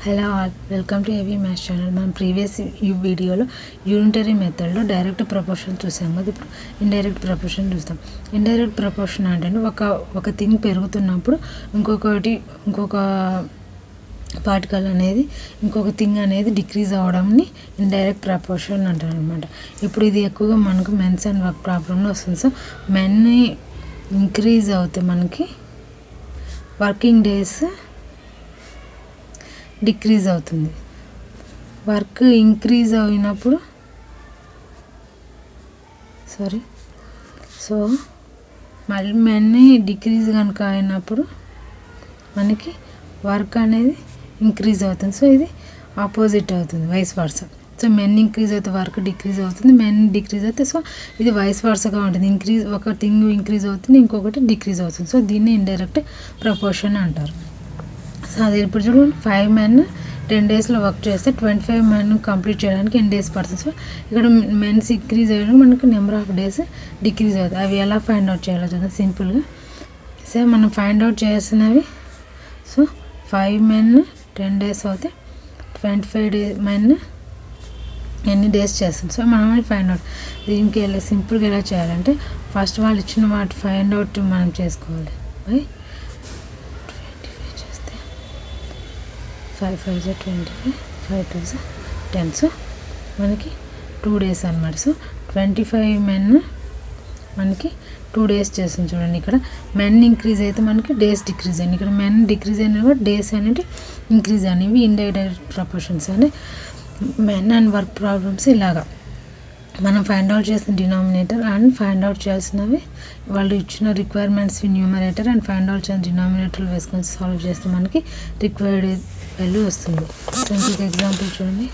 Hello all, welcome to AV maths channel. మనం previous ఈ వీడియోలో యూనిటరీ మెథడ్లో డైరెక్ట్ ప్రపోర్షన్ చూసాం కదా. ఇప్పుడు ఇండైరెక్ట్ ప్రపోర్షన్ చూస్తాం. ఇండైరెక్ట్ ప్రపోర్షన్ అంటే ఒక థింగ్ పెరుగుతున్నప్పుడు ఇంకొక పార్టికల్ అనేది ఇంకొక థింగ్ అనేది డిక్రీజ్ అవ్వడంని ఇండైరెక్ట్ ప్రపోర్షన్ అంటారు అనమాట. ఇప్పుడు ఇది ఎక్కువగా మనకు మెన్స్ అండ్ వర్క్ ప్రాబ్లంలో వస్తుంది. సో మెన్ ఇంక్రీజ్ అవుతే మనకి వర్కింగ్ డేస్ డిక్రీజ్ అవుతుంది. వర్క్ ఇంక్రీజ్ అయినప్పుడు సో మళ్ళీ మెన్ని డిక్రీజ్ కనుక అయినప్పుడు మనకి వర్క్ అనేది ఇంక్రీజ్ అవుతుంది. సో ఇది ఆపోజిట్ అవుతుంది, vice versa. So men increase అయితే వర్క్ డిక్రీజ్ అవుతుంది, మెన్ డిక్రీజ్ అయితే సో ఇది వైస్ వర్సగా ఉంటుంది. ఒక థింగ్ ఇంక్రీజ్ అవుతుంది, ఇంకొకటి డిక్రీజ్ అవుతుంది. సో దీన్ని ఇండైరెక్ట్ ప్రపోర్షన్ అంటారు. సో అది ఇప్పుడు చూడండి, 5 men 10 daysలో వర్క్ చేస్తే 25 men కంప్లీట్ చేయడానికి ఎన్ని డేస్ పడుతుంది. సో ఇక్కడ మెన్స్ ఇంక్రీజ్ అయ్యడానికి మనకు నెంబర్ ఆఫ్ డేస్ డిక్రీజ్ అవుతుంది. అవి ఎలా ఫైండ్ అవుట్ చేయాలో చూద్దాం సింపుల్గా. సో మనం ఫైండ్ అవుట్ చేయాల్సినవి, సో 5 men 10 days అవుతే 25 men ఎన్ని డేస్ చేస్తుంది. సో మనం ఫైండ్ అవుట్ దీనికి ఎలా సింపుల్గా ఎలా చేయాలంటే ఫస్ట్ వాళ్ళు ఇచ్చిన వాటి ఫైండ్ అవుట్ మనం చేసుకోవాలి. 5 5 25, 5 2 10. సో మనకి 2 days అనమాట. సో 25 men మనకి 2 days చేస్తుంది. చూడండి, ఇక్కడ మెన్ ఇంక్రీజ్ అయితే మనకి డేస్ డిక్రీజ్ అయ్యింది. ఇక్కడ మెన్ డిక్రీజ్ అయినా కూడా డేస్ అనేవి ఇంక్రీజ్ అనేవి ఇండైరెక్ట్ ప్రపోర్షన్స్ అని మెన్ అండ్ వర్క్ ప్రాబ్లమ్స్. ఇలాగా మనం ఫైండ్ అవుట్ చేసిన డినామినేటర్ అండ్ ఫైండ్ అవుట్ చేయాల్సినవి వాళ్ళు ఇచ్చిన requirements numerator and find out చేసిన డినామినేటర్లు వేసుకొని సాల్వ్ చేస్తే మనకి రిక్వైర్డ్ వాల్యూ వస్తుంది. ఇంకొక ఎగ్జాంపుల్ చూడండి,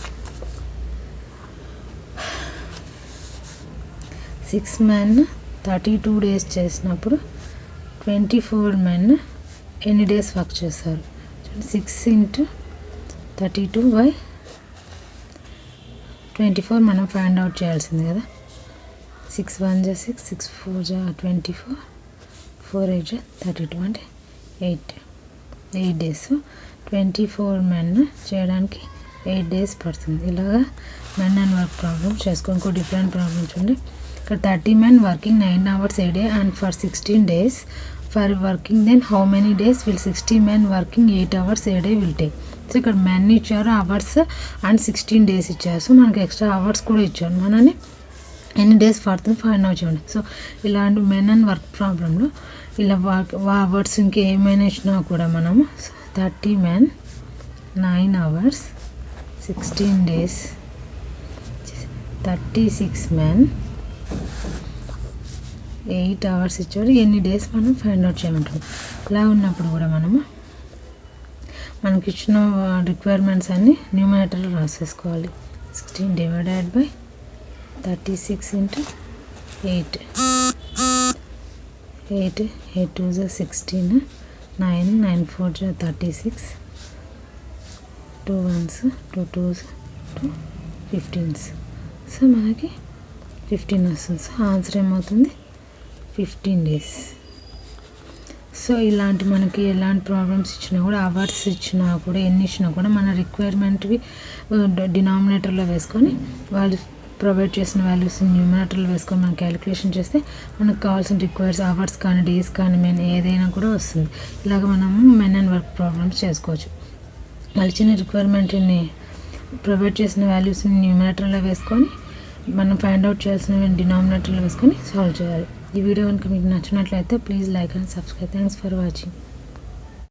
6 men 32 days చేసినప్పుడు 24 men ఎన్ని డేస్ వర్క్ చేస్తారు. 6 into 32/24 మనం ఫైండ్ అవుట్ చేయాల్సింది కదా. 6 1 6, 6 4 24, 4 8 32 అంటే 8 days. 24 men చేయడానికి 8 days పడుతుంది. ఇలాగా మెన్ అండ్ వర్క్ ప్రాబ్లమ్ చేసుకో. ఇంకో డిఫరెంట్ ప్రాబ్లమ్ చూడండి, ఇక్కడ 30 men working 9 hours a day and for 16 days for working then how many days will 60 men working 8 hours a day will take. So ఇక్కడ men ఇచ్చారు, hours and 16 days ఇచ్చారు. So మనకి extra hours కూడా ఇచ్చారు. మనని ఎన్ని డేస్ పడుతుంది find out చేయండి. సో ఇలాంటి మెన్ అండ్ వర్క్ ప్రాబ్లంలో ఇలా అవర్స్ ఇంకేమైనా ఇచ్చినా కూడా మనము 30 men 9 hours 16 days 36 men 8 hours ఇచ్చాడు, ఎన్ని డేస్ మనం ఫైండ్ అవుట్ చేయమంటాం. ఇలా ఉన్నప్పుడు కూడా మనకి ఇచ్చిన రిక్వైర్మెంట్స్ అన్ని న్యూమరేటర్లో రాసేసుకోవాలి. 16 divided by 36 into 8 8 2 16, 9 9 4 36, 2 1s 2 2s 2 15s. So మనకి 15 వస్తుంది. సో ఆన్సర్ ఏమవుతుంది 15 days. సో ఇలాంటి మనకి ఎలాంటి ప్రాబ్లమ్స్ ఇచ్చినా కూడా అవర్స్ ఇచ్చినా కూడా ఎన్ని ఇచ్చినా కూడా మన రిక్వైర్మెంట్వి డినామినేటర్లో వేసుకొని వాళ్ళు ప్రొవైడ్ చేసిన వాల్యూస్ న్యూమరేటర్లో వేసుకొని మనం క్యాలిక్యులేషన్ చేస్తే మనకు కావాల్సిన రిక్వైర్స్ అవర్స్ కానీ డేస్ కానీ మెన్ ఏదైనా కూడా వస్తుంది. ఇలాగ మనము మెన్ అండ్ వర్క్ ప్రాబ్లమ్స్ చేసుకోవచ్చు. వాళ్ళు చిన్న రిక్వైర్మెంట్ని ప్రొవైడ్ చేసిన వాల్యూస్ని న్యూమరేటర్లో వేసుకొని మనం ఫైండ్ అవుట్ చేయాల్సిన డినామినేటర్లో వేసుకొని సాల్వ్ చేయాలి. ఈ వీడియో కనుక మీకు నచ్చినట్లయితే please like and subscribe. Thanks for watching.